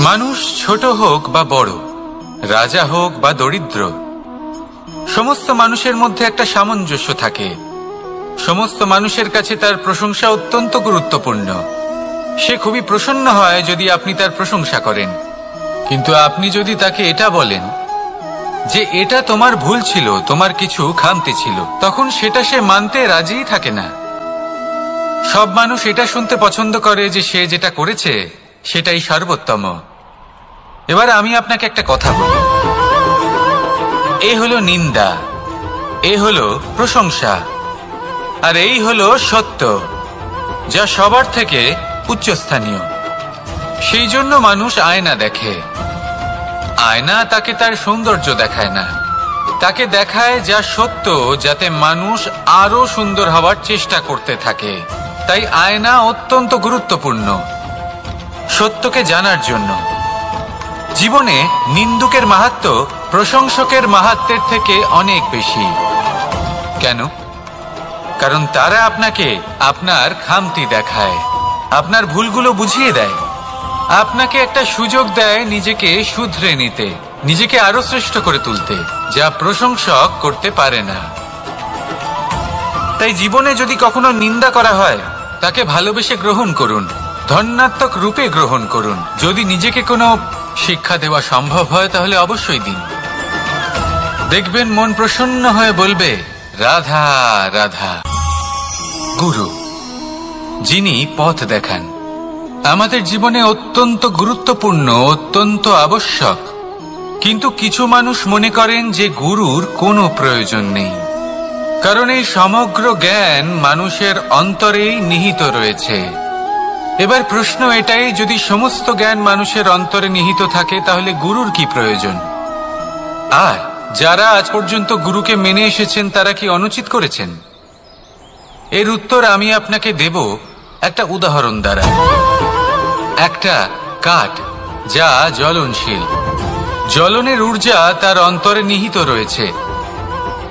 মানুষ ছোট হোক বা বড়, রাজা হোক বা দরিদ্র, সমস্ত মানুষের মধ্যে একটা সামঞ্জস্য থাকে। সমস্ত মানুষের কাছে তার প্রশংসা অত্যন্ত গুরুত্বপূর্ণ। সে খুবই প্রসন্ন হয় যদি আপনি তার প্রশংসা করেন, কিন্তু আপনি যদি তাকে এটা বলেন যে এটা তোমার ভুল ছিল, তোমার কিছু খামতি ছিল, তখন সেটা সে মানতে রাজিই থাকে না। সব মানুষ এটা শুনতে পছন্দ করে যে সে যেটা করেছে সেটাই সর্বোত্তম। এবার আমি আপনাকে একটা কথা বলি, এ হলো নিন্দা, এ হলো প্রশংসা, আর এই হলো সত্য, যা সবার থেকে উচ্চস্থানীয়। সেই জন্য মানুষ আয়না দেখে। আয়না তাকে তার সৌন্দর্য দেখায় না, তাকে দেখায় যা সত্য, যাতে মানুষ আরো সুন্দর হওয়ার চেষ্টা করতে থাকে। তাই আয়না অত্যন্ত গুরুত্বপূর্ণ সত্যকে জানার জন্য। জীবনে নিন্দুকের মাহাত্ম্য প্রশংসকের মাহাত্ম্যের থেকে অনেক বেশি। কেন? কারণ তারা আপনাকে আপনার খামতি দেখায়, আপনার ভুলগুলো বুঝিয়ে দেয়, আপনাকে একটা সুযোগ দেয় নিজেকে শুধরে নিতে, নিজেকে আরো শ্রেষ্ঠ করে তুলতে, যা প্রশংসক করতে পারে না। তাই জীবনে যদি কখনো নিন্দা করা হয়, তাকে ভালোবেসে গ্রহণ করুন, ধন্যাত্মক রূপে গ্রহণ করুন। যদি নিজেকে কোনো শিক্ষা দেওয়া সম্ভব হয় তাহলে অবশ্যই দিন। দেখবেন মন প্রসন্ন হয়ে বলবে, রাধা রাধা। গুরু, যিনি পথ দেখান, আমাদের জীবনে অত্যন্ত গুরুত্বপূর্ণ, অত্যন্ত আবশ্যক। কিন্তু কিছু মানুষ মনে করেন যে গুরুর কোনো প্রয়োজন নেই, কারণ এই সমগ্র জ্ঞান মানুষের অন্তরেই নিহিত রয়েছে। এবার প্রশ্ন এটাই, যদি সমস্ত জ্ঞান মানুষের অন্তরে নিহিত থাকে তাহলে গুরুর কি প্রয়োজন? আর যারা আজ পর্যন্ত গুরুকে মেনে এসেছেন তারা কি অনুচিত করেছেন? এর উত্তর আমি আপনাকে দেব একটা উদাহরণ দ্বারা। একটা কাঠ যা জ্বলনশীল, জ্বলনের ঊর্জা তার অন্তরে নিহিত রয়েছে,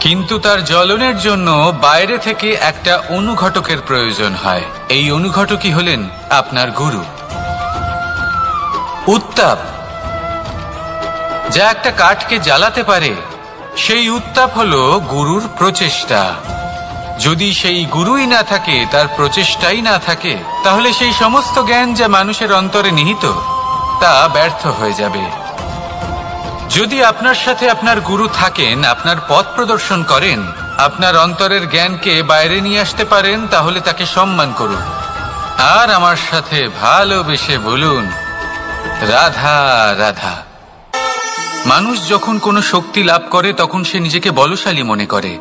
কিন্তু তার জ্বলনের জন্য বাইরে থেকে একটা অনুঘটকের প্রয়োজন হয়। এই অনুঘটকই হলেন আপনার গুরু। উত্তাপ যা একটা কাঠকে জ্বালাতে পারে, সেই উত্তাপ হলো গুরুর প্রচেষ্টা। যদি সেই গুরুই না থাকে, তার প্রচেষ্টাই না থাকে, তাহলে সেই সমস্ত জ্ঞান যা মানুষের অন্তরে নিহিত তা ব্যর্থ হয়ে যাবে। যদি আপনার সাথে আপনার গুরু থাকেন, আপনার পথ প্রদর্শন করেন, আপনার অন্তরের জ্ঞানকে বাইরে নিয়ে আসতে পারেন, তাহলে তাকে সম্মান করুন আর আমার সাথে ভালোবেসে বলুন, রাধা রাধা। মানুষ যখন কোনো শক্তি লাভ করে তখন সে নিজেকে বলশালী মনে করে।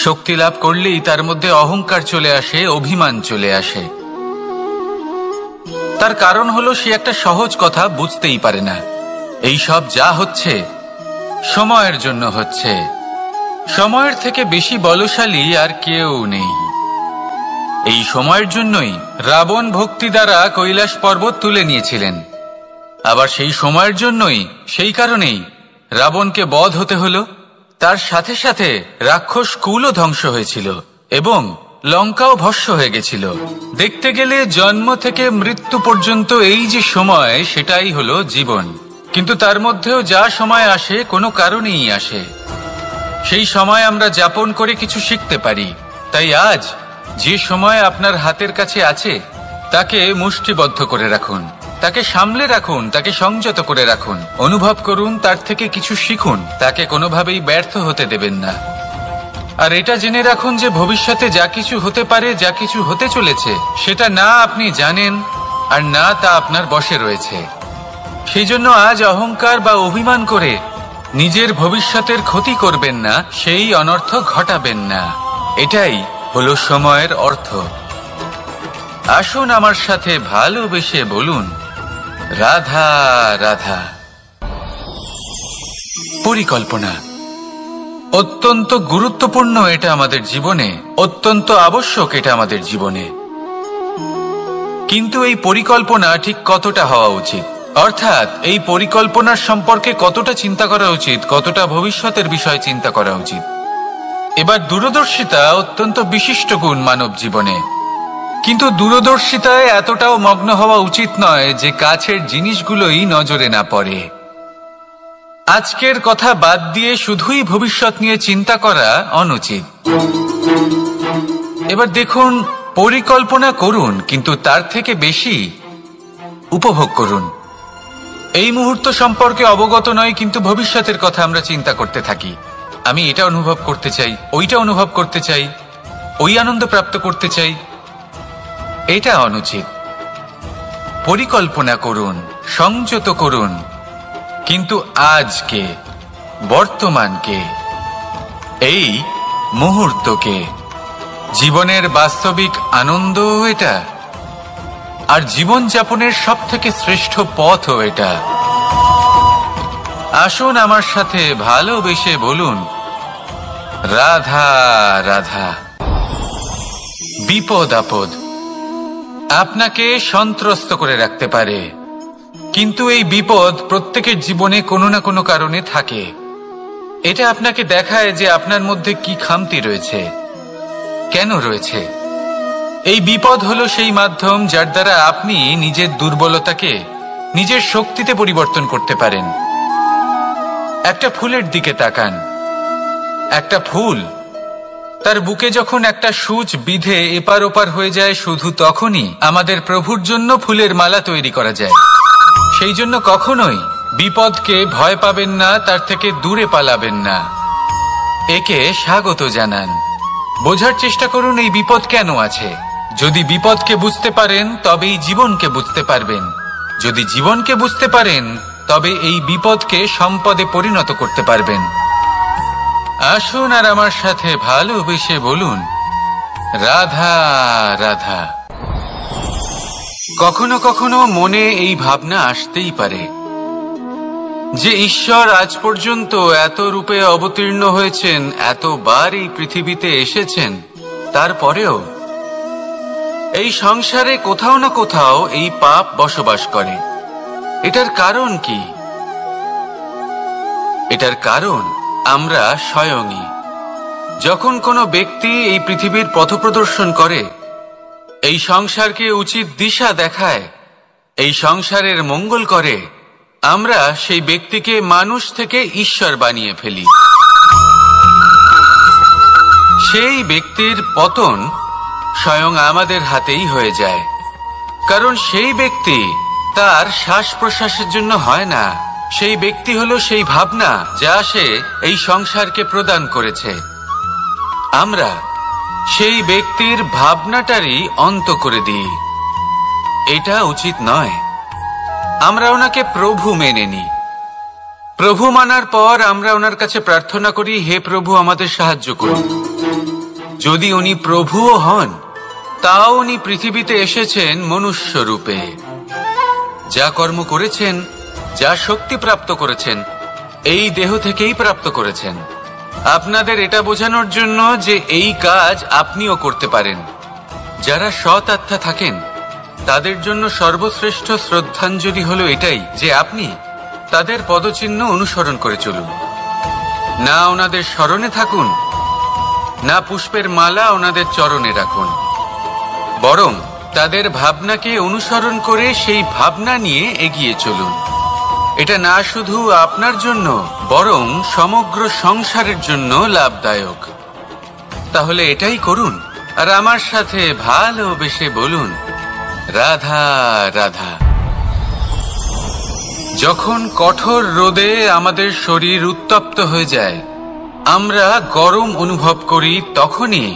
শক্তি লাভ করলেই তার মধ্যে অহংকার চলে আসে, অভিমান চলে আসে। তার কারণ হলো সে একটা সহজ কথা বুঝতেই পারে না। এই সব যা হচ্ছে সময়ের জন্য হচ্ছে। সময়ের থেকে বেশি বলশালী আর কেউ নেই। এই সময়ের জন্যই রাবণ ভক্তি দ্বারা কৈলাস পর্বত তুলে নিয়েছিলেন। আবার সেই সময়ের জন্যই, সেই কারণেই রাবণকে বধ হতে হলো। তার সাথে সাথে রাক্ষস কুলও ধ্বংস হয়েছিল এবং লঙ্কাও ভস্ম হয়ে গেছিল। দেখতে গেলে জন্ম থেকে মৃত্যু পর্যন্ত এই যে সময়, সেটাই হলো জীবন। কিন্তু তার মধ্যেও যা সময় আসে কোনো কারণেই আসে। সেই সময় আমরা যাপন করে কিছু শিখতে পারি। তাই আজ যে সময় আপনার হাতের কাছে আছে তাকে মুষ্টিবদ্ধ করে রাখুন, তাকে সামলে রাখুন, তাকে সংযত করে রাখুন, অনুভব করুন, তার থেকে কিছু শিখুন, তাকে কোনোভাবেই ব্যর্থ হতে দেবেন না। আর এটা জেনে রাখুন যে ভবিষ্যতে যা কিছু হতে পারে, যা কিছু হতে চলেছে, সেটা না আপনি জানেন আর না তা আপনার বশে রয়েছে। সেই জন্য আজ অহংকার বা অভিমান করে নিজের ভবিষ্যতের ক্ষতি করবেন না, সেই অনর্থ ঘটাবেন না। এটাই হলো সময়ের অর্থ। আসুন আমার সাথে ভালোবেসে বলুন, রাধা রাধা। পরিকল্পনা অত্যন্ত গুরুত্বপূর্ণ, এটা আমাদের জীবনে অত্যন্ত আবশ্যক, এটা আমাদের জীবনে। কিন্তু এই পরিকল্পনা ঠিক কতটা হওয়া উচিত, অর্থাৎ এই পরিকল্পনার সম্পর্কে কতটা চিন্তা করা উচিত, কতটা ভবিষ্যতের বিষয়ে চিন্তা করা উচিত। এবার দূরদর্শিতা অত্যন্ত বিশিষ্ট গুণ মানব জীবনে। কিন্তু দূরদর্শিতায় এতটাও মগ্ন হওয়া উচিত নয় যে কাছের জিনিসগুলোই নজরে না পড়ে। আজকের কথা বাদ দিয়ে শুধুই ভবিষ্যৎ নিয়ে চিন্তা করা অনুচিত। এবার দেখুন, পরিকল্পনা করুন, কিন্তু তার থেকে বেশি উপভোগ করুন। এই মুহূর্ত সম্পর্কে অবগত নয়, কিন্তু ভবিষ্যতের কথা আমরা চিন্তা করতে থাকি। আমি এটা অনুভব করতে চাই, ওইটা অনুভব করতে চাই, ওই আনন্দ প্রাপ্ত করতে চাই। এটা অনুচিত। পরিকল্পনা করুন, সংযত করুন, কিন্তু আজকে, বর্তমানকে, এই মুহূর্তকে, জীবনের বাস্তবিক আনন্দ এটা, আর জীবনযাপনের সব থেকে শ্রেষ্ঠ পথও এটা। আসুন আমার সাথে ভালোবেসে বলুন, রাধা রাধা। বিপদ আপদ আপনাকে সন্ত্রস্ত করে রাখতে পারে, কিন্তু এই বিপদ প্রত্যেকের জীবনে কোনো না কোনো কারণে থাকে। এটা আপনাকে দেখায় যে আপনার মধ্যে কি খামতি রয়েছে, কেন রয়েছে। এই বিপদ হলো সেই মাধ্যম যার দ্বারা আপনি নিজের দুর্বলতাকে নিজের শক্তিতে পরিবর্তন করতে পারেন। একটা ফুলের দিকে তাকান। একটা ফুল, তার বুকে যখন একটা সূচ বিঁধে এপার ওপার হয়ে যায়, শুধু তখনই আমাদের প্রভুর জন্য ফুলের মালা তৈরি করা যায়। সেই জন্য কখনোই বিপদকে ভয় পাবেন না, তার থেকে দূরে পালাবেন না, একে স্বাগত জানান। বোঝার চেষ্টা করুন এই বিপদ কেন আছে। যদি বিপদকে বুঝতে পারেন তবেই জীবনকে বুঝতে পারবেন। যদি জীবনকে বুঝতে পারেন তবে এই বিপদকে সম্পদে পরিণত করতে পারবেন। আসুন আর আমার সাথে ভালোবেসে বলুন, রাধা রাধা। কখনো কখনো মনে এই ভাবনা আসতেই পারে যে ঈশ্বর আজ পর্যন্ত এত রূপে অবতীর্ণ হয়েছেন, এতবার এই পৃথিবীতে এসেছেন, তারপরেও এই সংসারে কোথাও না কোথাও এই পাপ বসবাস করে। এটার কারণ কি? এটার কারণ আমরা স্বয়ংই। যখন কোনো ব্যক্তি এই পৃথিবীর পথপ্রদর্শন করে, এই সংসারকে উচিত দিশা দেখায়, এই সংসারের মঙ্গল করে, আমরা সেই ব্যক্তিকে মানুষ থেকে ঈশ্বর বানিয়ে ফেলি। সেই ব্যক্তির পতন স্বয়ং আমাদের হাতেই হয়ে যায়, কারণ সেই ব্যক্তি তার শ্বাস প্রশ্বাসের জন্য হয় না। সেই ব্যক্তি হলো সেই ভাবনা যা সে এই সংসারকে প্রদান করেছে। আমরা সেই ব্যক্তির ভাবনাটারই অন্ত করে দিই। এটা উচিত নয়। আমরা ওনাকে প্রভু মেনে নিই। প্রভু মানার পর আমরা ওনার কাছে প্রার্থনা করি, হে প্রভু আমাদের সাহায্য করুন। যদি উনি প্রভুও হন, তাও উনি পৃথিবীতে এসেছেন মনুষ্য রূপে। যা কর্ম করেছেন, যা শক্তি প্রাপ্ত করেছেন, এই দেহ থেকেই প্রাপ্ত করেছেন। আপনাদের এটা বোঝানোর জন্য যে এই কাজ আপনিও করতে পারেন। যারা সৎ আত্মা থাকেন তাদের জন্য সর্বশ্রেষ্ঠ শ্রদ্ধাঞ্জলি হলো এটাই যে আপনি তাদের পদচিহ্ন অনুসরণ করে চলুন। না ওনাদের স্মরণে থাকুন, না পুষ্পের মালা ওনাদের চরণে রাখুন, বরং তাদের ভাবনাকে অনুসরণ করে সেই ভাবনা নিয়ে এগিয়ে চলুন। এটা না শুধু আপনার জন্য, বরং সমগ্র সংসারের জন্য লাভদায়ক। তাহলে এটাই করুন আর আমার সাথে ভালোবেসে বলুন, রাধা রাধা। যখন কঠোর রোদে আমাদের শরীর উত্তপ্ত হয়ে যায়, আমরা গরম অনুভব করি, তখনই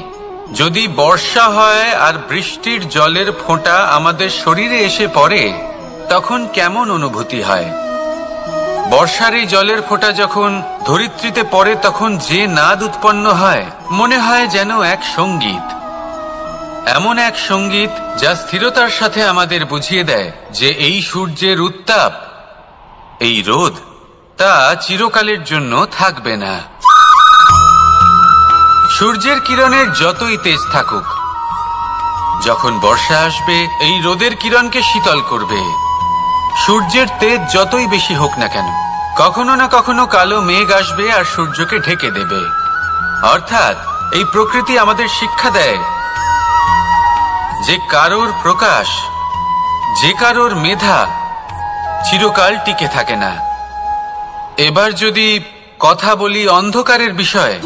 যদি বর্ষা হয় আর বৃষ্টির জলের ফোঁটা আমাদের শরীরে এসে পড়ে, তখন কেমন অনুভূতি হয়? বর্ষার এই জলের ফোঁটা যখন ধরিত্রীতে পড়ে, তখন যে নাদ উৎপন্ন হয়, মনে হয় যেন এক সঙ্গীত। এমন এক সঙ্গীত যা স্থিরতার সাথে আমাদের বুঝিয়ে দেয় যে এই সূর্যের উত্তাপ, এই রোদ, তা চিরকালের জন্য থাকবে না। সূর্যের কিরণের যতই তেজ থাকুক, যখন বর্ষা আসবে এই রোদের কিরণকে শীতল করবে। সূর্যের তেজ যতই বেশি হোক না কেন, কখনো না কখনো কালো মেঘ আসবে আর সূর্যকে ঢেকে দেবে। অর্থাৎ এই প্রকৃতি আমাদের শিক্ষা দেয় যে কারোর প্রকাশ, যে কারোর মেধা চিরকাল টিকে থাকে না। এবার যদি কথা বলি অন্ধকারের বিষয়ে,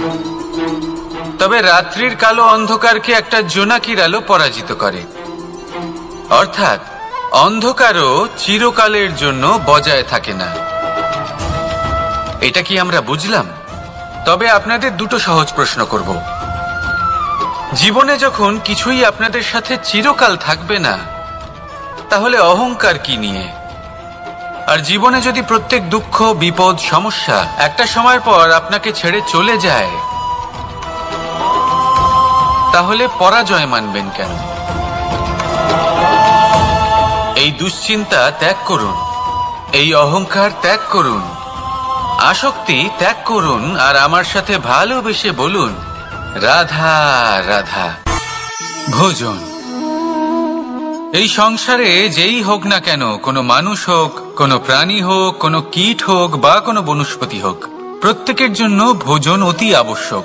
তবে রাত্রির কালো অন্ধকারকে একটা জোনাকির আলো পরাজিত করে। অর্থাৎ অন্ধকারও চিরকালের জন্য বজায় থাকে না। এটা কি আমরা বুঝলাম? তবে আপনাদের দুটো সহজ প্রশ্ন করব। জীবনে যখন কিছুই আপনাদের সাথে চিরকাল থাকবে না, তাহলে অহংকার কি নিয়ে? আর জীবনে যদি প্রত্যেক দুঃখ, বিপদ, সমস্যা একটা সময় পর আপনাকে ছেড়ে চলে যায়, তাহলে পরাজয় মানবেন কেন? এই দুশ্চিন্তা ত্যাগ করুন, এই অহংকার ত্যাগ করুন, আসক্তি ত্যাগ করুন, আর আমার সাথে ভালোবেসে বলুন, রাধা রাধা। ভোজন। এই সংসারে যেই হোক না কেন, কোনো মানুষ হোক, কোনো প্রাণী হোক, কোনো কীট হোক বা কোনো বনস্পতি হোক, প্রত্যেকের জন্য ভোজন অতি আবশ্যক।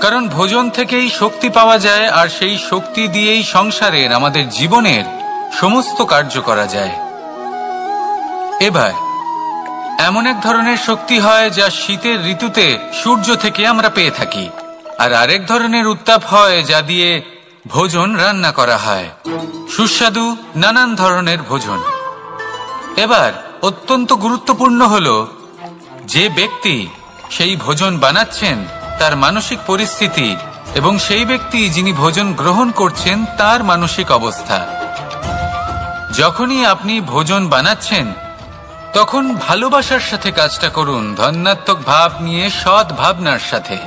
কারণ ভোজন থেকেই শক্তি পাওয়া যায়, আর সেই শক্তি দিয়েই সংসারের, আমাদের জীবনের সমস্ত কার্য করা যায়। এবার এমন এক ধরনের শক্তি হয় যা শীতের ঋতুতে সূর্য থেকে আমরা পেয়ে থাকি, আর আরেক ধরনের উত্তাপ হয় যা দিয়ে ভোজন রান্না করা হয়, সুস্বাদু নানান ধরনের ভোজন। এবার অত্যন্ত গুরুত্বপূর্ণ হলো যে ব্যক্তি সেই ভোজন বানাচ্ছেন তার মানসিক পরিস্থিতি, এবং সেই ব্যক্তি যিনি ভোজন গ্রহণ করছেন তার মানসিক অবস্থা। যখনই আপনি ভোজন বানাচ্ছেন তখন ভালোবাসার সাথে কাজটা করুন, ধন্যাত্মক ভাব নিয়ে, সৎ ভাবনার সাথে।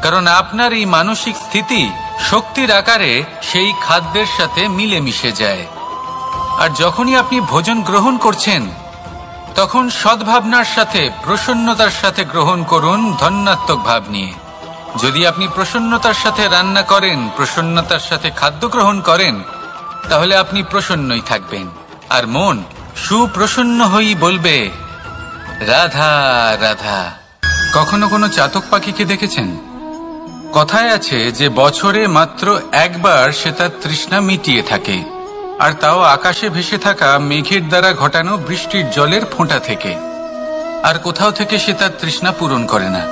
কারণ আপনার এই মানসিক স্থিতি শক্তির আকারে সেই খাদ্যের সাথে মিলে মিশে যায়। আর যখনই আপনি ভোজন গ্রহণ করছেন তখন সদ্ভাবনার সাথে, প্রসন্নতার সাথে গ্রহণ করুন, ধন্যাত্মক ভাব নিয়ে। যদি আপনি প্রসন্নতার সাথে রান্না করেন, প্রসন্নতার সাথে খাদ্য গ্রহণ করেন, তাহলে আপনি প্রসন্নই থাকবেন, আর মন সুপ্রসন্ন হয়েই বলবে, রাধা রাধা। কখনো কোনো চাতক পাখিকে দেখেছেন? কথায় আছে যে বছরে মাত্র একবার সে তার তৃষ্ণা মিটিয়ে থাকে, আর তাও আকাশে ভেসে থাকা মেঘের দ্বারা ঘটানো বৃষ্টির জলের ফোঁটা থেকে। আর কোথাও থেকে সে তার তৃষ্ণা পূরণ করে না।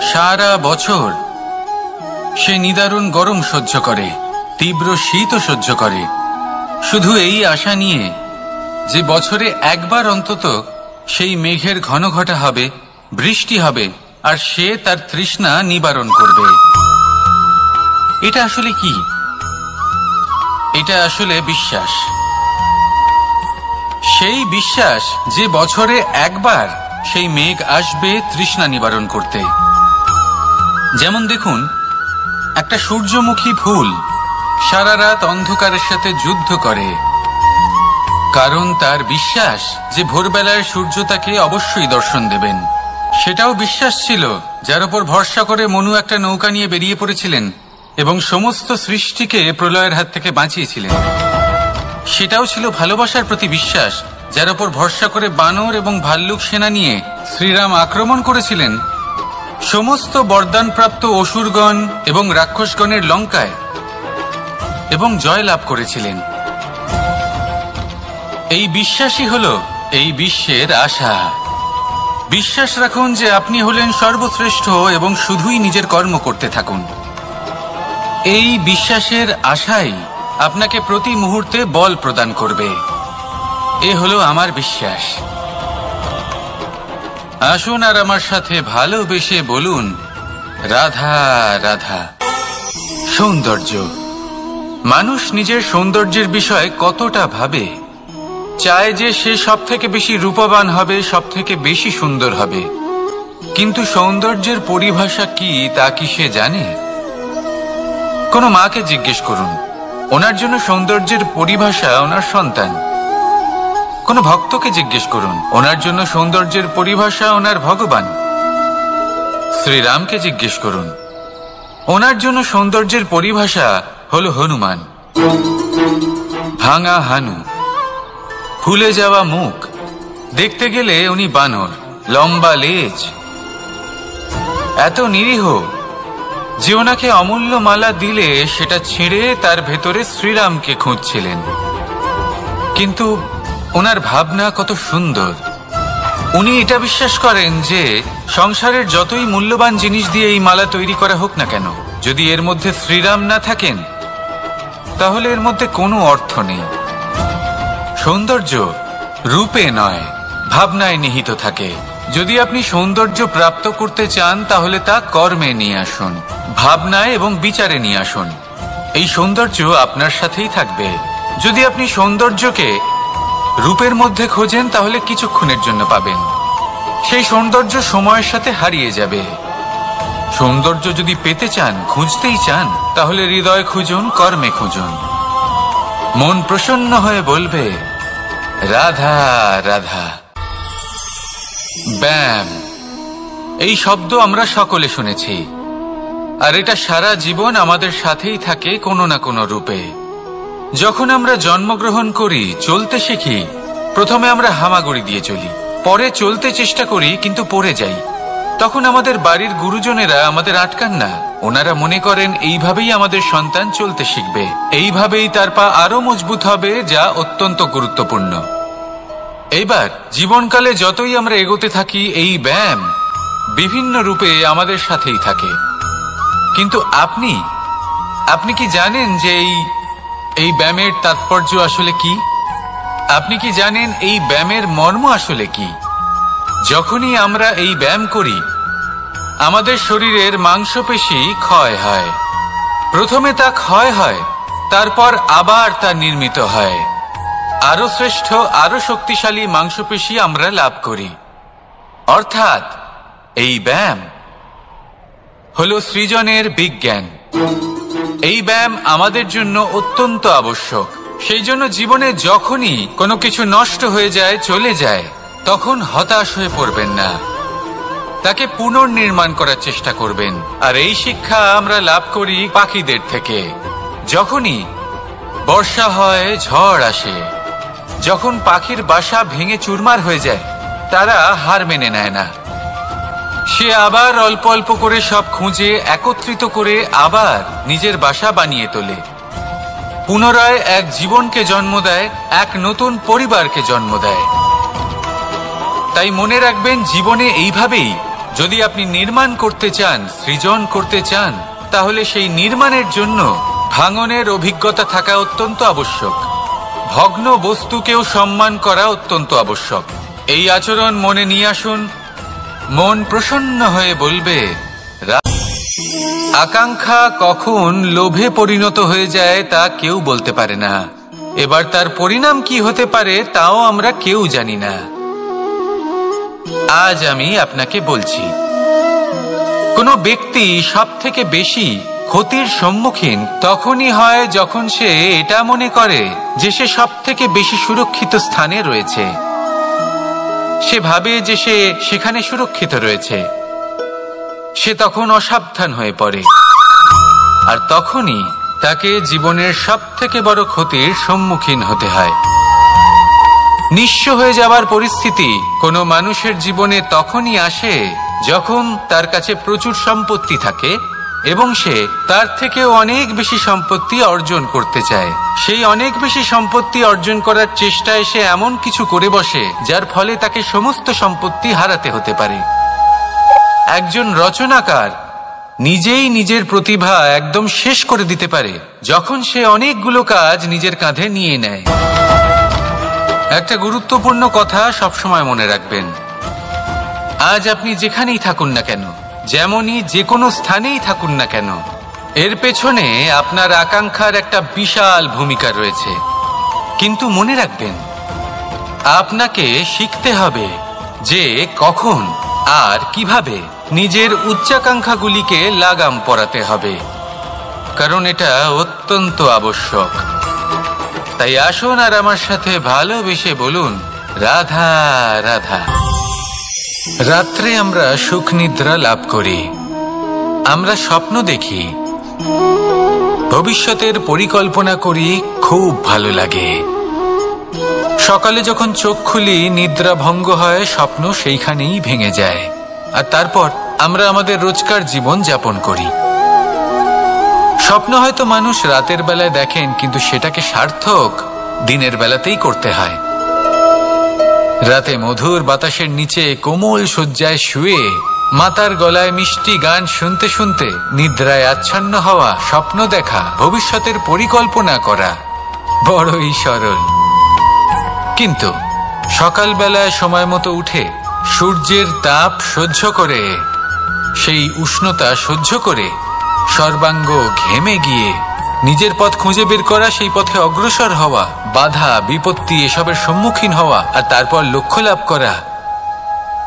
সারা বছর সে নিদারুণ গরম সহ্য করে, তীব্র শীতও সহ্য করে, শুধু এই আশা নিয়ে যে বছরে একবার অন্তত সেই মেঘের ঘন ঘটা হবে, বৃষ্টি হবে, আর সে তার তৃষ্ণা নিবারণ করবে। এটা আসলে কি? এটা আসলে বিশ্বাস। সেই বিশ্বাস যে বছরে একবার সেই মেঘ আসবে তৃষ্ণা নিবারণ করতে। যেমন দেখুন, একটা সূর্যমুখী ফুল সারা রাত অন্ধকারের সাথে যুদ্ধ করে, কারণ তার বিশ্বাস যে ভোরবেলায় সূর্য তাকে অবশ্যই দর্শন দেবেন। সেটাও বিশ্বাস ছিল যার উপর ভরসা করে মনু একটা নৌকা নিয়ে বেরিয়ে পড়েছিলেন এবং সমস্ত সৃষ্টিকে প্রলয়ের হাত থেকে বাঁচিয়েছিলেন। সেটাও ছিল ভালোবাসার প্রতি বিশ্বাস, যার উপর ভরসা করে বানর এবং ভাল্লুক সেনা নিয়ে শ্রীরাম আক্রমণ করেছিলেন সমস্ত বরদানপ্রাপ্ত অসুরগণ এবং রাক্ষসগণের লঙ্কায়, এবং জয় লাভ করেছিলেন। এই বিশ্বাসই হল এই বিশ্বের আশা। বিশ্বাস রাখুন যে আপনি হলেন সর্বশ্রেষ্ঠ এবং শুধুই নিজের কর্ম করতে থাকুন। এই বিশ্বাসের আশাই আপনাকে প্রতি মুহূর্তে বল প্রদান করবে। এ হলো আমার বিশ্বাস। আসুন আর আমার সাথে ভালোবেসে বলুন, রাধা রাধা। সৌন্দর্য। মানুষ নিজের সৌন্দর্যের বিষয়ে কতটা ভাবে, চায় যে সে সব থেকে বেশি রূপবান হবে, সব থেকে বেশি সুন্দর হবে। কিন্তু সৌন্দর্যের পরিভাষা কি তা কি সে জানে? কোনো মাকে জিজ্ঞেস করুন, ওনার জন্য সৌন্দর্যের পরিভাষা ওনার সন্তান। কোনো ভক্তকে জিজ্ঞেস করুন, ওনার জন্য সৌন্দর্যের পরিভাষা ওনার ভগবান। শ্রীরামকে জিজ্ঞেস করুন, ওনার জন্য সৌন্দর্যের পরিভাষা হলো হনুমান। ভাঙা হানু, ফুলে যাওয়া মুখ, দেখতে গেলে উনি বানর, লম্বা লেজ, এত নিরীহ যে ওনাকে অমূল্য মালা দিলে সেটা ছিঁড়ে তার ভেতরে শ্রীরামকে খুঁজছিলেন। কিন্তু ওনার ভাবনা কত সুন্দর। উনি এটা বিশ্বাস করেন যে সংসারের যতই মূল্যবান জিনিস দিয়ে এই মালা তৈরি করা হোক না কেন, যদি এর মধ্যে শ্রীরাম না থাকেন তাহলে এর মধ্যে কোনো অর্থ নেই। সৌন্দর্য রূপে নয়, ভাবনায় নিহিত থাকে। যদি আপনি সৌন্দর্য প্রাপ্ত করতে চান তাহলে তা কর্মে নিয়ে আসুন, ভাবনায় এবং বিচারে নিয়ে আসুন। এই সৌন্দর্য আপনার সাথেই থাকবে। যদি আপনি সৌন্দর্যকে রূপের মধ্যে খোঁজেন তাহলে কিছুক্ষণের জন্য পাবেন, সেই সৌন্দর্য সময়ের সাথে হারিয়ে যাবে। সৌন্দর্য যদি পেতে চান, খুঁজতেই চান, তাহলে হৃদয় খুঁজুন, কর্মে খুঁজুন। মন প্রসন্ন হয়ে বলবে রাধা রাধা। ব্যায়াম, এই শব্দ আমরা সকলে শুনেছি, আর এটা সারা জীবন আমাদের সাথেই থাকে কোনো না কোনো রূপে। যখন আমরা জন্মগ্রহণ করি, চলতে শিখি, প্রথমে আমরা হামাগুড়ি দিয়ে চলি, পরে চলতে চেষ্টা করি কিন্তু পড়ে যাই। তখন আমাদের বাড়ির গুরুজনেরা আমাদের আটকান না। ওনারা মনে করেন এইভাবেই আমাদের সন্তান চলতে শিখবে, এইভাবেই তার পা আরো মজবুত হবে, যা অত্যন্ত গুরুত্বপূর্ণ। এইবার জীবনকালে যতই আমরা এগোতে থাকি, এই ব্যায়াম বিভিন্ন রূপে আমাদের সাথেই থাকে। কিন্তু আপনি কি জানেন যে এই ব্যায়ামের তাৎপর্য আসলে কি? আপনি কি জানেন এই ব্যায়ামের মর্ম আসলে কি? যখনই আমরা এই ব্যায়াম করি, আমাদের শরীরের মাংসপেশি ক্ষয় হয়। প্রথমে তা ক্ষয় হয়, তারপর আবার তা নির্মিত হয়। আরো শ্রেষ্ঠ, আরো শক্তিশালী মাংসপেশি আমরা লাভ করি। অর্থাৎ এই ব্যায়াম হলো সৃজনের বিজ্ঞান। এই ব্যায়াম আমাদের জন্য অত্যন্ত আবশ্যক। সেই জন্য জীবনে যখনই কোনো কিছু নষ্ট হয়ে যায়, চলে যায়, তখন হতাশ হয়ে পড়বেন না, তাকে পুনর্নির্মাণ করার চেষ্টা করবেন। আর এই শিক্ষা আমরা লাভ করি পাখিদের থেকে। যখনই বর্ষা হয়, ঝড় আসে, যখন পাখির বাসা ভেঙে চুরমার হয়ে যায়, তারা হার মেনে নেয় না। সে আবার অল্প অল্প করে সব খুঁজে একত্রিত করে আবার নিজের বাসা বানিয়ে তোলে, পুনরায় এক জীবনকে জন্ম দেয়, এক নতুন পরিবারকে জন্ম দেয়। তাই মনে রাখবেন, জীবনে এইভাবেই যদি আপনি নির্মাণ করতে চান, সৃজন করতে চান, তাহলে সেই নির্মাণের জন্য ভাঙনের অভিজ্ঞতা থাকা অত্যন্ত আবশ্যক। ভগ্ন বস্তুকেও সম্মান করা অত্যন্ত আবশ্যক। এই আচরণ মনে নিয়ে আসুন। মন প্রসন্ন হয়ে বলবে আকাঙ্ক্ষা কখন লোভে পরিণত হয়ে যায় তা কেউ বলতে পারে না। এবার তার পরিণাম কি হতে পারে তাও আমরা কেউ জানি না। আজ আমি আপনাকে বলছি, কোনো ব্যক্তি সব থেকে বেশি ক্ষতির সম্মুখীন তখনই হয় যখন সে এটা মনে করে যে সে সব থেকে বেশি সুরক্ষিত স্থানে রয়েছে। সে ভাবে যে সে সেখানে সুরক্ষিত রয়েছে। সে তখন অসাবধান হয়ে পড়ে, আর তখনই তাকে জীবনের সব থেকে বড় ক্ষতির সম্মুখীন হতে হয়। নিঃস্ব হয়ে যাওয়ার পরিস্থিতি কোনো মানুষের জীবনে তখনই আসে যখন তার কাছে প্রচুর সম্পত্তি থাকে এবং সে তার থেকেও অনেক বেশি সম্পত্তি অর্জন করতে চায়। সেই অনেক বেশি সম্পত্তি অর্জন করার চেষ্টায় সে এমন কিছু করে বসে যার ফলে তাকে সমস্ত সম্পত্তি হারাতে হতে পারে। একজন রচনাকার নিজেই নিজের প্রতিভা একদম শেষ করে দিতে পারে যখন সে অনেকগুলো কাজ নিজের কাঁধে নিয়ে নেয়। একটা গুরুত্বপূর্ণ কথা সবসময় মনে রাখবেন, আজ আপনি যেখানেই থাকুন না কেন, যেমনই যে কোনো স্থানেই থাকুন না কেন, এর পেছনে আপনার আকাঙ্ক্ষার একটা বিশাল ভূমিকা রয়েছে। কিন্তু মনে রাখবেন, আপনাকে শিখতে হবে যে কখন আর কিভাবে নিজের উচ্চাকাঙ্ক্ষাগুলিকে লাগাম পরাতে হবে, কারণ এটা অত্যন্ত আবশ্যক। তাই আসুন আর আমার সাথে ভালোবেসে বলুন রাধা রাধা। রাত্রে আমরা সুখ নিদ্রা লাভ করি, আমরা স্বপ্ন দেখি, ভবিষ্যতের পরিকল্পনা করি, খুব ভালো লাগে। সকালে যখন চোখ খুলি, নিদ্রা ভঙ্গ হয়, স্বপ্ন সেইখানেই ভেঙে যায়, আর তারপর আমরা আমাদের রোজকার জীবন যাপন করি। স্বপ্ন হয়তো মানুষ রাতের বেলায় দেখেন, কিন্তু সেটাকে সার্থক দিনের বেলাতেই করতে হয়। রাতে মধুর বাতাসের নিচে কোমল শয্যায় শুয়ে মাতার গলায় মিষ্টি গান শুনতে শুনতে নিদ্রায় আচ্ছন্ন হওয়া, স্বপ্ন দেখা, ভবিষ্যতের পরিকল্পনা করা বড়ই সরল। কিন্তু সকালবেলায় সময় মতো উঠে সূর্যের তাপ সহ্য করে, সেই উষ্ণতা সহ্য করে সর্বাঙ্গ ঘেমে গিয়ে নিজের পথ খুঁজে বের করা, সেই পথে অগ্রসর হওয়া, বাধা বিপত্তি এসবের সম্মুখীন হওয়া আর তারপর লক্ষ্য লাভ করা,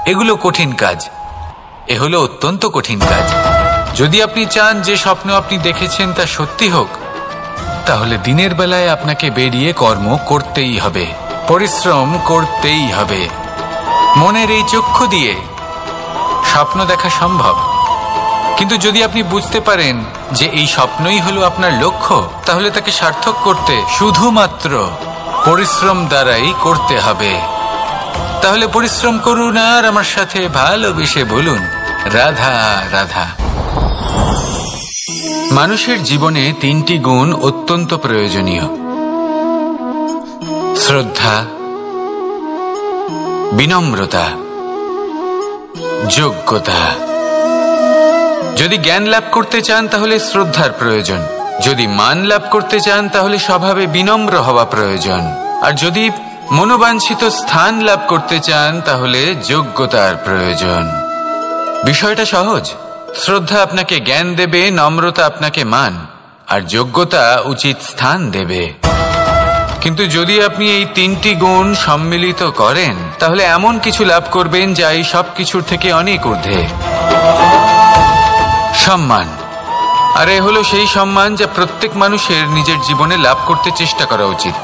এগুলো কঠিন কাজ। এ হলো অত্যন্ত কঠিন কাজ। যদি আপনি চান যে স্বপ্ন আপনি দেখেছেন তা সত্যি হোক, তাহলে দিনের বেলায় আপনাকে বেরিয়ে কর্ম করতেই হবে, পরিশ্রম করতেই হবে। মনের এই চক্ষু দিয়ে স্বপ্ন দেখা সম্ভব, কিন্তু যদি আপনি বুঝতে পারেন যে এই স্বপ্নই হলো আপনার লক্ষ্য, তাহলে তাকে সার্থক করতে শুধুমাত্র পরিশ্রম দ্বারাই করতে হবে। তাহলে পরিশ্রম করুন আর আমার সাথে ভালোবেসে বলুন, রাধা রাধা। মানুষের জীবনে তিনটি গুণ অত্যন্ত প্রয়োজনীয়: শ্রদ্ধা, বিনম্রতা, যোগ্যতা। যদি জ্ঞান লাভ করতে চান তাহলে শ্রদ্ধার প্রয়োজন, যদি মান লাভ করতে চান তাহলে স্বভাবে বিনম্র হওয়া প্রয়োজন, আর যদি মনোবাঞ্ছিত স্থান লাভ করতে চান তাহলে যোগ্যতার প্রয়োজন। বিষয়টা সহজ। শ্রদ্ধা আপনাকে জ্ঞান দেবে, নম্রতা আপনাকে মান, আর যোগ্যতা উচিত স্থান দেবে। কিন্তু যদি আপনি এই তিনটি গুণ সম্মিলিত করেন, তাহলে এমন কিছু লাভ করবেন যা এই সব কিছুর থেকে অনেক ঊর্ধ্বে। সম্মান। আর এ হলো সেই সম্মান যা প্রত্যেক মানুষের নিজের জীবনে লাভ করতে চেষ্টা করা উচিত,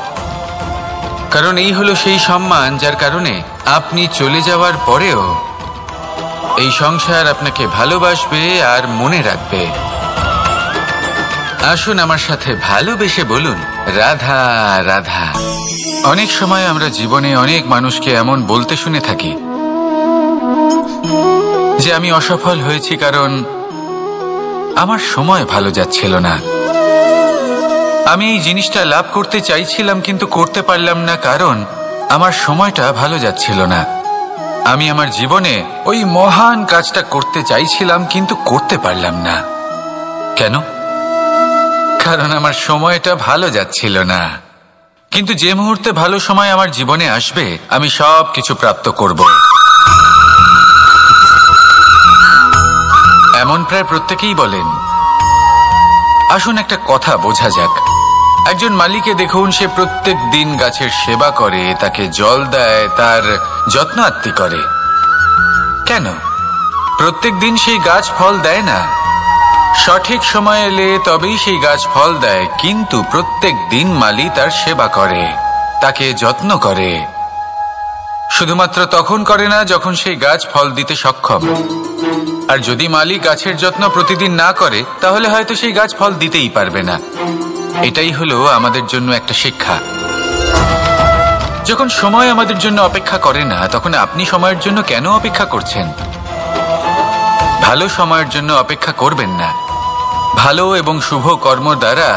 কারণ এই হলো সেই সম্মান যার কারণে আপনি চলে যাওয়ার পরেও এই সংসার আপনাকে ভালোবাসবে আর মনে রাখবে। আসুন আমার সাথে ভালোবেসে বলুন, রাধা রাধা। অনেক সময় আমরা জীবনে অনেক মানুষকে এমন বলতে শুনে থাকি যে আমি অসফল হয়েছি কারণ আমার সময় ভালো যাচ্ছিল না, আমি এই জিনিসটা লাভ করতে চাইছিলাম কিন্তু করতে পারলাম না কারণ আমার সময়টা ভালো যাচ্ছিল না, আমি আমার জীবনে ওই মহান কাজটা করতে চাইছিলাম কিন্তু করতে পারলাম না। কেন? কারণ আমার সময়টা ভালো যাচ্ছিল না। কিন্তু যে মুহূর্তে ভালো সময় আমার জীবনে আসবে, আমি সব কিছু প্রাপ্ত করব। এমন প্রায় প্রত্যেকেই বলেন। আসুন একটা কথা বোঝা যাক। একজন মালিকে দেখুন, সে প্রত্যেক দিন গাছের সেবা করে, তাকে জল দেয়, তার যত্ন আত্তি করে। কেন? প্রত্যেক দিন সেই গাছ ফল দেয় না। সঠিক সময় এলে তবেই সেই গাছ ফল দেয়, কিন্তু প্রত্যেক দিন মালি তার সেবা করে, তাকে যত্ন করে। শুধুমাত্র তখন করে না যখন সেই গাছ ফল দিতে সক্ষম। আর যদি মালি গাছের যত্ন প্রতিদিন না করে, তাহলে হয়তো সেই গাছ ফল দিতেই পারবে না। এটাই হলো আমাদের জন্য একটা শিক্ষা। যখন সময় আমাদের জন্য অপেক্ষা করে না, তখন আপনি সময়ের জন্য কেন অপেক্ষা করছেন? ভালো সময়ের জন্য অপেক্ষা করবেন না। ভালো এবং শুভ কর্ম দ্বারা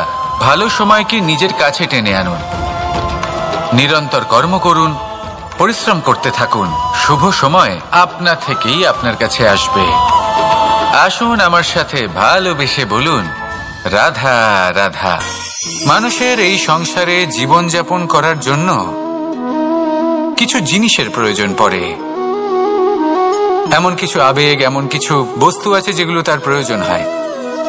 ভালো সময়কে নিজের কাছে টেনে আনুন। নিরন্তর কর্ম করুন, পরিশ্রম করতে থাকুন, শুভ সময় আপনা থেকেই আপনার কাছে আসবে। আসুন আমার সাথে ভালোবেসে বলুন, রাধা রাধা। মানুষের এই সংসারে জীবনযাপন করার জন্য কিছু জিনিসের প্রয়োজন পড়ে। এমন কিছু আবেগ, এমন কিছু বস্তু আছে যেগুলো তার প্রয়োজন হয়,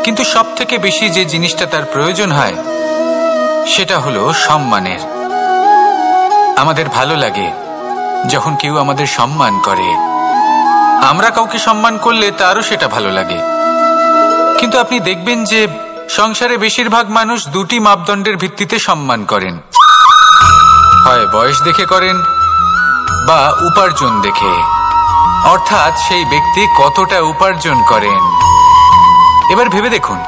কিন্তু সব থেকে বেশি যে জিনিসটা তার প্রয়োজন হয় সেটা হলো সম্মানের। আমাদের ভালো লাগে যখন কেউ আমাদের সম্মান করে। আমরা কাউকে সম্মান করলে তারও সেটা ভালো লাগে। কিন্তু আপনি দেখবেন যে সংসারে বেশিরভাগ মানুষ দুটি মাপদণ্ডের ভিত্তিতে সম্মান করেন। হয় বয়স দেখে করেন বা উপার্জন দেখে, অর্থাৎ সেই ব্যক্তি কতটা উপার্জন করেন। এবার ভেবে দেখুন,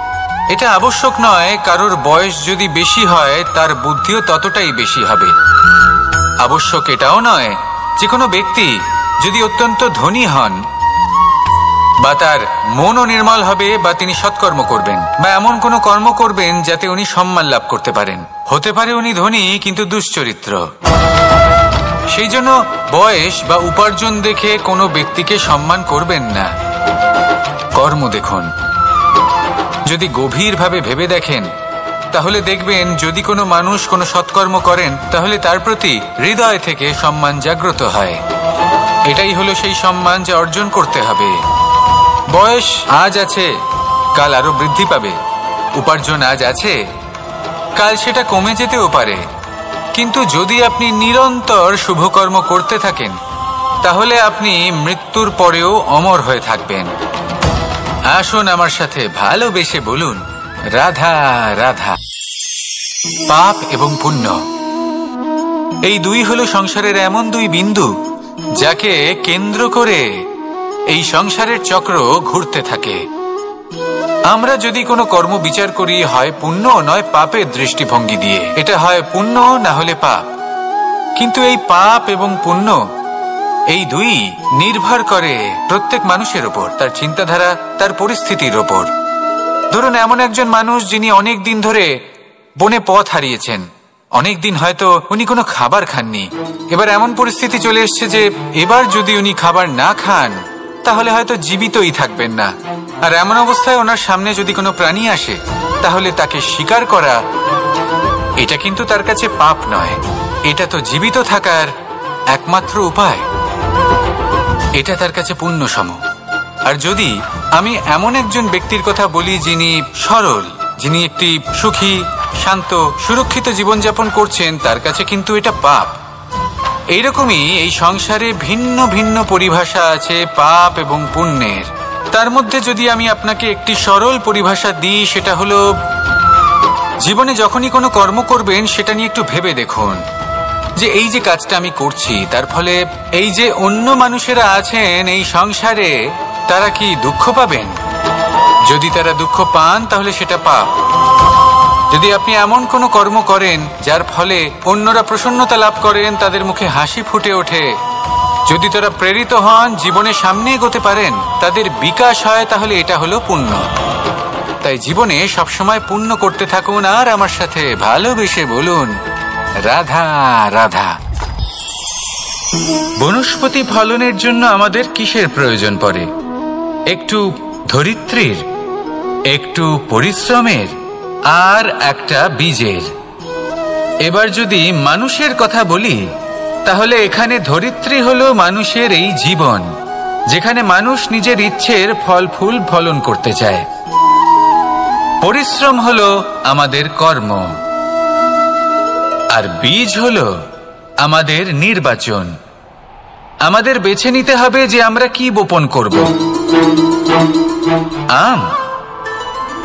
এটা আবশ্যক নয় কারোর বয়স যদি বেশি হয় তার বুদ্ধিও ততটাই বেশি হবে। আবশ্যক এটাও নয় যে কোনো ব্যক্তি যদি অত্যন্ত ধনী হন বা তার মনও নির্মল হবে, বা তিনি সৎকর্ম করবেন, বা এমন কোনো কর্ম করবেন যাতে উনি সম্মান লাভ করতে পারেন। হতে পারে উনি ধনী কিন্তু দুশ্চরিত্র। সেই জন্য বয়স বা উপার্জন দেখে কোনো ব্যক্তিকে সম্মান করবেন না, কর্ম দেখুন। যদি গভীরভাবে ভেবে দেখেন তাহলে দেখবেন যদি কোনো মানুষ কোনো সৎকর্ম করেন তাহলে তার প্রতি হৃদয় থেকে সম্মান জাগ্রত হয়। এটাই হলো সেই সম্মান যা অর্জন করতে হবে। বয়স আজ আছে, কাল আরো বৃদ্ধি পাবে। উপার্জন আজ আছে, কাল সেটা কমে যেতেও পারে। কিন্তু যদি আপনি নিরন্তর শুভকর্ম করতে থাকেন তাহলে আপনি মৃত্যুর পরেও অমর হয়ে থাকবেন। আসুন আমার সাথে ভালোবেসে বলুন, রাধা রাধা। পাপ এবং পুণ্য, এই দুই হলো সংসারের এমন দুই বিন্দু যাকে কেন্দ্র করে এই সংসারের চক্র ঘুরতে থাকে। আমরা যদি কোনো কর্ম বিচার করি, হয় পুণ্য নয় পাপের দৃষ্টিভঙ্গি দিয়ে, এটা হয় পুণ্য না হলে পাপ। কিন্তু এই পাপ এবং পুণ্য এই দুই নির্ভর করে প্রত্যেক মানুষের ওপর, তার চিন্তাধারা, তার পরিস্থিতির ওপর। ধরুন এমন একজন মানুষ যিনি অনেক দিন ধরে বনে পথ হারিয়েছেন, অনেক দিন হয়তো উনি কোনো খাবার খাননি। এবার এমন পরিস্থিতি চলে এসছে যে এবার যদি উনি খাবার না খান তাহলে হয়তো জীবিতই থাকবেন না। আর এমন অবস্থায় ওনার সামনে যদি কোনো প্রাণী আসে তাহলে তাকে শিকার করা, এটা কিন্তু তার কাছে পাপ নয়, এটা তো জীবিত থাকার একমাত্র উপায়। এটা তার কাছে পুণ্য সম। আর যদি আমি এমন একজন ব্যক্তির কথা বলি যিনি সরল, যিনি একটি সুখী, শান্ত, সুরক্ষিত জীবনযাপন করছেন, তার কাছে কিন্তু এটা পাপ। এইরকমই এই সংসারে ভিন্ন ভিন্ন পরিভাষা আছে পাপ এবং পুণ্যের। তার মধ্যে যদি আমি আপনাকে একটি সরল পরিভাষা দিই, সেটা হলো জীবনে যখনই কোনো কর্ম করবেন সেটা নিয়ে একটু ভেবে দেখুন যে এই যে কাজটা আমি করছি তার ফলে এই যে অন্য মানুষেরা আছেন এই সংসারে তারা কি দুঃখ পাবেন? যদি তারা দুঃখ পান তাহলে সেটা পাপ। যদি আপনি এমন কোনো কর্ম করেন যার ফলে অন্যরা প্রসন্নতা লাভ করেন, তাদের মুখে হাসি ফুটে ওঠে, যদি তারা প্রেরিত হন, জীবনে সামনে এগোতে পারেন, তাদের বিকাশ হয়, তাহলে এটা হলো পুণ্য। তাই জীবনে সবসময় পুণ্য করতে থাকুন আর আমার সাথে ভালোবেসে বলুন, রাধা রাধা। বনস্পতি ফলনের জন্য আমাদের কিসের প্রয়োজন পড়ে? একটু ধরিত্রীর, একটু পরিশ্রমের, আর একটা বীজের। এবার যদি মানুষের কথা বলি তাহলে এখানে ধরিত্রী হলো মানুষের এই জীবন, যেখানে মানুষ নিজের ইচ্ছের ফল ফুল ফলন করতে চায়। পরিশ্রম হলো আমাদের কর্ম, আর বীজ হলো আমাদের নির্বাচন। আমাদের বেছে নিতে হবে যে আমরা কি বপন করব, আম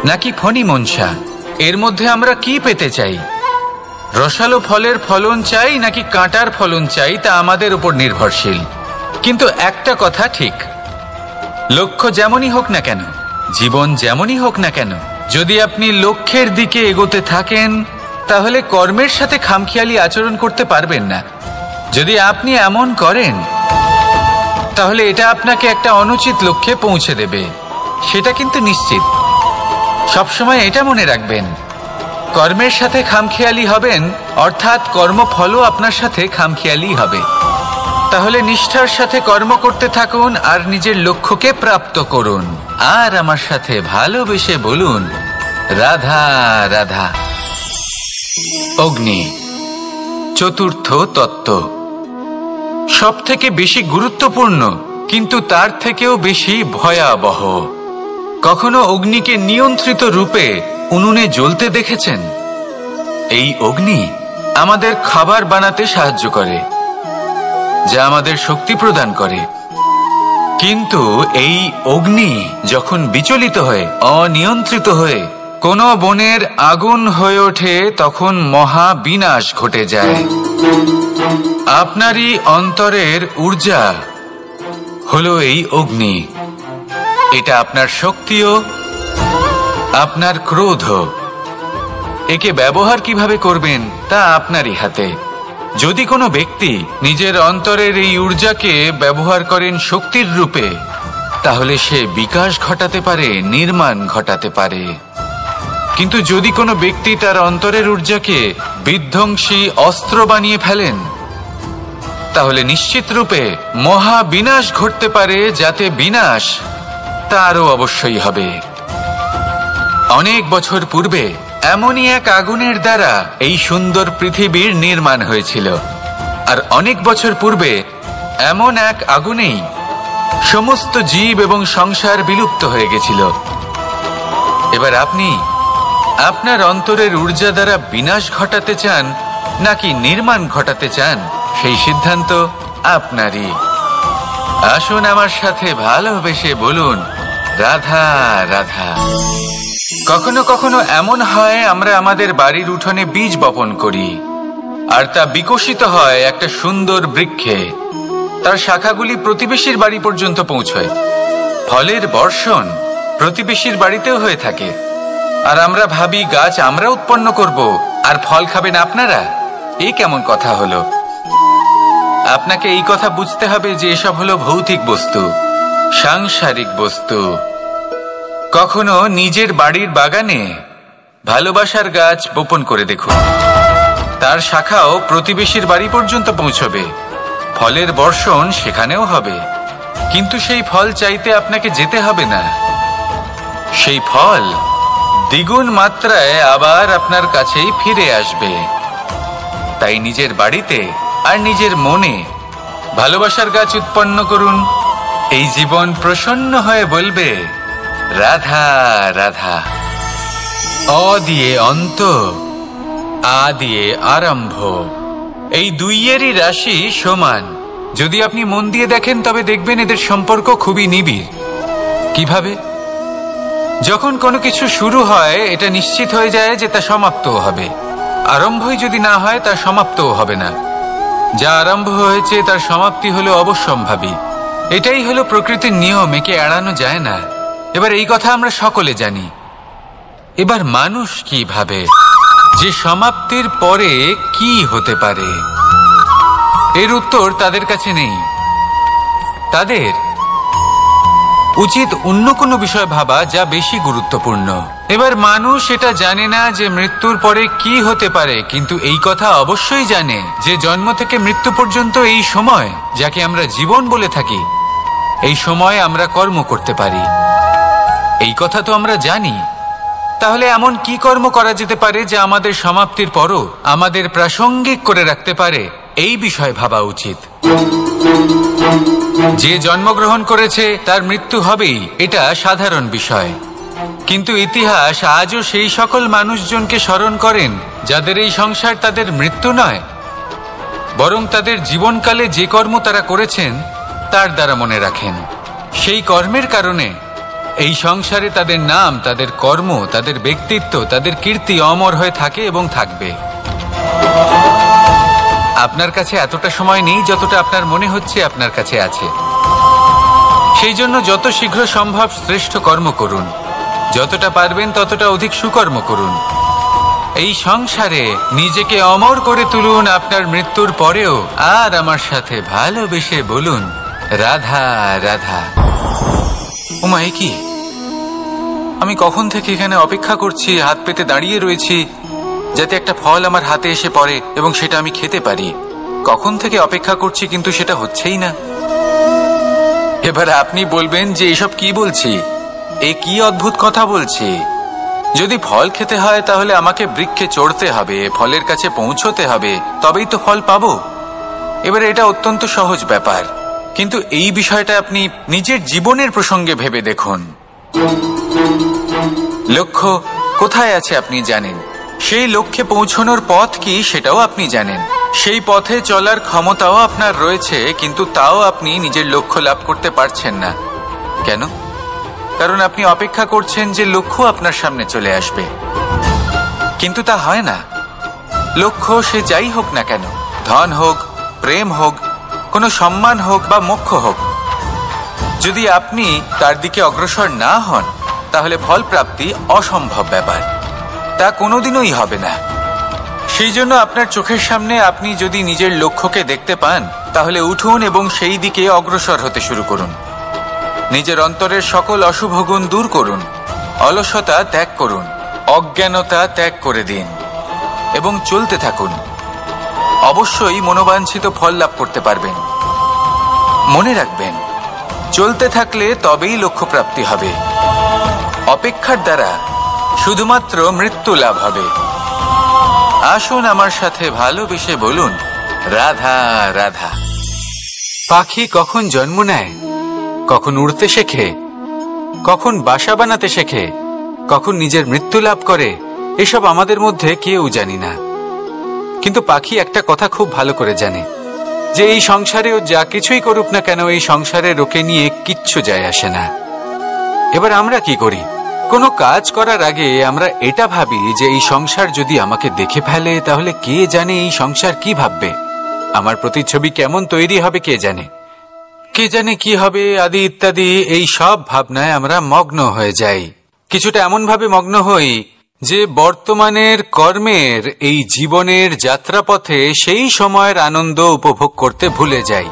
নাকি ফণি মনসা। এর মধ্যে আমরা কি পেতে চাই? রসালো ফলের ফলন চাই নাকি কাঁটার ফলন চাই, তা আমাদের উপর নির্ভরশীল। কিন্তু একটা কথা ঠিক, লক্ষ্য যেমনই হোক না কেন, জীবন যেমনই হোক না কেন, যদি আপনি লক্ষ্যের দিকে এগোতে থাকেন তাহলে কর্মের সাথে খামখেয়ালি আচরণ করতে পারবেন না। যদি আপনি এমন করেন তাহলে এটা আপনাকে একটা অনুচিত লক্ষ্যে পৌঁছে দেবে, সেটা কিন্তু নিশ্চিত। সবসময় এটা মনে রাখবেন, কর্মের সাথে খামখেয়ালি হবেন অর্থাৎ কর্মফলও আপনার সাথে খামখেয়ালি হবে। তাহলে নিষ্ঠার সাথে কর্ম করতে থাকুন আর নিজের লক্ষ্যকে প্রাপ্ত করুন। আর আমার সাথে ভালোবেসে বলুন, রাধা রাধা। অগ্নি চতুর্থ তত্ত্ব, সব থেকে বেশি গুরুত্বপূর্ণ কিন্তু তার থেকেও বেশি ভয়াবহ। কখনো অগ্নিকে নিয়ন্ত্রিত রূপে উনুনে জ্বলতে দেখেছেন? এই অগ্নি আমাদের খাবার বানাতে সাহায্য করে, যা আমাদের শক্তি প্রদান করে। কিন্তু এই অগ্নি যখন বিচলিত হয়ে, অনিয়ন্ত্রিত হয়ে কোনো বনের আগুন হয়ে ওঠে, তখন মহা বিনাশ ঘটে যায়। আপনারই অন্তরের ঊর্জা হলো এই অগ্নি। এটা আপনার শক্তিও, আপনার ক্রোধ। একে ব্যবহার কিভাবে করবেন তা আপনারই হাতে। যদি কোনো ব্যক্তি নিজের অন্তরের এই ঊর্জাকে ব্যবহার করেন শক্তির রূপে, তাহলে সে বিকাশ ঘটাতে পারে, নির্মাণ ঘটাতে পারে। কিন্তু যদি কোনো ব্যক্তি তার অন্তরের ঊর্জাকে বিধ্বংসী অস্ত্র বানিয়ে ফেলেন, তাহলে নিশ্চিত রূপে মহা বিনাশ ঘটতে পারে, যাতে বিনাশ তারও অবশ্যই হবে। অনেক বছর পূর্বে এমনই এক আগুনের দ্বারা এই সুন্দর পৃথিবীর নির্মাণ হয়েছিল, আর অনেক বছর পূর্বে এমন এক আগুনেই সমস্ত জীব এবং সংসার বিলুপ্ত হয়ে গেছিল। এবার আপনি আপনার অন্তরের ঊর্জা দ্বারা বিনাশ ঘটাতে চান নাকি নির্মাণ ঘটাতে চান, সেই সিদ্ধান্ত আপনারই। আসুন আমার সাথে ভালোবেসে বলুন, রাধা রাধা। কখনো কখনো এমন হয়, আমরা আমাদের বাড়ির উঠোনে বীজ বপন করি, আর তা বিকশিত হয় একটা সুন্দর বৃক্ষে। তার শাখাগুলি প্রতিবেশীর বাড়ি পর্যন্ত পৌঁছয়। ফলের বর্ষণ প্রতিবেশীর বাড়িতেও হয়ে থাকে, আর আমরা ভাবি গাছ আমরা উৎপন্ন করব আর ফল খাবেন আপনারা। এই কেমন কথা হলো? আপনাকে এই কথা বুঝতে হবে যে এসব হলো ভৌতিক বস্তু, সাংসারিক বস্তু। কখনো নিজের বাড়ির বাগানে ভালোবাসার গাছ বপন করে দেখুন, তার শাখাও প্রতিবেশীর বাড়ি পর্যন্ত পৌঁছবে, ফলের বর্ষণ সেখানেও হবে। কিন্তু সেই ফল চাইতে আপনাকে যেতে হবে না, সেই ফল দ্বিগুণ মাত্রায় আবার আপনার কাছেই ফিরে আসবে। তাই নিজের বাড়িতে আর নিজের মনে ভালোবাসার গাছ উৎপন্ন করুন। এই জীবন প্রসন্ন হয়ে বলবে, রাধা রাধা। অ দিয়ে অন্ত, আ দিয়ে আরম্ভ, এই দুইয়েরই রাশি সমান। যদি আপনি মন দিয়ে দেখেন তবে দেখবেন এদের সম্পর্ক খুবই নিবিড়। কিভাবে? যখন কোনো কিছু শুরু হয়, এটা নিশ্চিত হয়ে যায় যে তা সমাপ্তও হবে। আরম্ভই যদি না হয়, তা সমাপ্তও হবে না। যা আরম্ভ হয়েছে তার সমাপ্তি হলো অবশ্যম্ভাবী। এটাই হলো প্রকৃতির নিয়ম, একে এড়ানো যায় না। এবার এই কথা আমরা সকলে জানি। এবার মানুষ কি ভাবে যে সমাপ্তির পরে কি হতে পারে, এর উত্তর তাদের কাছে নেই। তাদের উচিত অন্য কোনো বিষয় ভাবা যা বেশি গুরুত্বপূর্ণ। এবার মানুষ এটা জানে না যে মৃত্যুর পরে কি হতে পারে, কিন্তু এই কথা অবশ্যই জানে যে জন্ম থেকে মৃত্যু পর্যন্ত এই সময়, যাকে আমরা জীবন বলে থাকি, এই সময় আমরা কর্ম করতে পারি। এই কথা তো আমরা জানি। তাহলে এমন কি কর্ম করা যেতে পারে যা আমাদের সমাপ্তির পরও আমাদের প্রাসঙ্গিক করে রাখতে পারে, এই বিষয়ে ভাবা উচিত। যে জন্মগ্রহণ করেছে তার মৃত্যু হবেই, এটা সাধারণ বিষয়। কিন্তু ইতিহাস আজও সেই সকল মানুষজনকে স্মরণ করেন যাদের এই সংসার তাদের মৃত্যু নয়, বরং তাদের জীবনকালে যে কর্ম তারা করেছেন তার দ্বারা মনে রাখেন। সেই কর্মের কারণে এই সংসারে তাদের নাম, তাদের কর্ম, তাদের ব্যক্তিত্ব, তাদের কীর্তি অমর হয়ে থাকে এবং থাকবে। আপনার কাছে এতটা সময় নেই যতটা আপনার মনে হচ্ছে আপনার কাছে আছে। সেই জন্য যত শীঘ্র সম্ভব শ্রেষ্ঠ কর্ম করুন, যতটা পারবেন ততটা অধিক সুকর্ম করুন। এই সংসারে নিজেকে অমর করে তুলুন আপনার মৃত্যুর পরেও। আর আমার সাথে ভালোবেসে বলুন, রাধা রাধা। ওমা, এ কি? আমি কখন থেকে এখানে অপেক্ষা করছি, হাত পেতে দাঁড়িয়ে রয়েছি যাতে একটা ফল আমার হাতে এসে পড়ে এবং সেটা আমি খেতে পারি। কখন থেকে অপেক্ষা করছি, কিন্তু সেটা হচ্ছেই না। এবার আপনি বলবেন যে এসব কি বলছি, এ কি অদ্ভুত কথা বলছি। যদি ফল খেতে হয় তাহলে আমাকে বৃক্ষে চড়তে হবে, ফলের কাছে পৌঁছতে হবে, তবেই তো ফল পাবো। এবার এটা অত্যন্ত সহজ ব্যাপার, কিন্তু এই বিষয়টা আপনি নিজের জীবনের প্রসঙ্গে ভেবে দেখুন। লক্ষ্য কোথায় আছে আপনি জানেন, সেই লক্ষ্যে পৌঁছানোর পথ কি সেটাও আপনি জানেন, সেই পথে চলার ক্ষমতাও আপনার রয়েছে, কিন্তু তাও আপনি নিজের লক্ষ্য লাভ করতে পারছেন না। কেন? কারণ আপনি অপেক্ষা করছেন যে লক্ষ্য আপনার সামনে চলে আসবে, কিন্তু তা হয় না। লক্ষ্য সে যাই হোক না কেন, ধন হোক, প্রেম হোক, কোনো সম্মান হোক বা মোক্ষ হোক, যদি আপনি তার দিকে অগ্রসর না হন তাহলে ফল প্রাপ্তি অসম্ভব ব্যাপার, তা কোনোদিনই হবে না। সেই জন্য আপনার চোখের সামনে আপনি যদি নিজের লক্ষ্যকে দেখতে পান তাহলে উঠুন এবং সেই দিকে অগ্রসর হতে শুরু করুন। নিজের অন্তরের সকল অশুভ গুণ দূর করুন, অলসতা ত্যাগ করুন, অজ্ঞানতা ত্যাগ করে দিন এবং চলতে থাকুন। অবশ্যই মনোবাঞ্ছিত ফল লাভ করতে পারবেন। মনে রাখবেন, চলতে থাকলে তবেই লক্ষ্য প্রাপ্তি হবে। অপেক্ষার দ্বারা শুধুমাত্র মৃত্যু লাভ হবে। আসুন আমার সাথে ভালোবেসে বলুন, রাধা রাধা। পাখি কখন জন্ম নেয়, কখন উড়তে শেখে, কখন বাসা বানাতে শেখে, কখন নিজের মৃত্যু লাভ করে, এসব আমাদের মধ্যে কেউ জানি না। কিন্তু পাখি একটা কথা খুব ভালো করে জানে, যে এই সংসারে ও যা কিছুই করুক না কেন, এই সংসারের ওকে নিয়ে কিচ্ছু যায় আসে না। এবার আমরা কি করি? কোনো কাজ করার আগে আমরা এটা ভাবি যে এই সংসার যদি আমাকে দেখে ফেলে তাহলে কে জানে এই সংসার কি ভাববে, আমার প্রতিচ্ছবি কেমন তৈরি হবে কে জানে, কে জানে কি হবে আদি ইত্যাদি। এই সব ভাবনায় আমরা মগ্ন হয়ে যাই। কিছুটা এমন ভাবে মগ্ন হই যে বর্তমানের কর্মের এই জীবনের যাত্রাপথে সেই সময়ের আনন্দ উপভোগ করতে ভুলে যাই।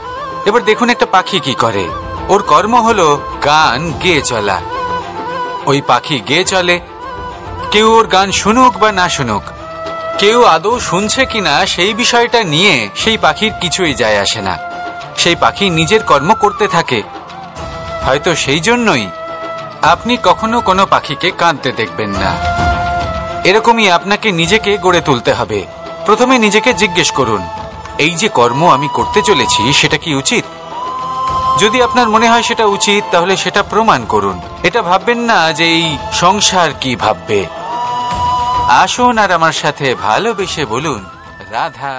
এবার দেখুন একটা পাখি কি করে, ওর কর্ম হলো গান গেয়ে চলা। ওই পাখি গেয়ে চলে, কেউ ওর গান শুনুক বা না শুনুক, কেউ আদৌ শুনছে কিনা সেই বিষয়টা নিয়ে সেই পাখির কিছুই যায় আসে না। সেই পাখি নিজের কর্ম করতে থাকে। হয়তো সেই জন্যই আপনি কখনো কোনো পাখিকে কাঁদতে দেখবেন না। এরকমই আপনাকে নিজেকে গড়ে তুলতে হবে। প্রথমে নিজেকে জিজ্ঞেস করুন, এই যে কর্ম আমি করতে চলেছি সেটা কি উচিত? যদি আপনার মনে হয় সেটা উচিত, তাহলে সেটা প্রমাণ করুন। এটা ভাববেন না যে এই সংসার কি ভাববে। আসুন আর আমার সাথে ভালোবেসে বলুন, রাধা।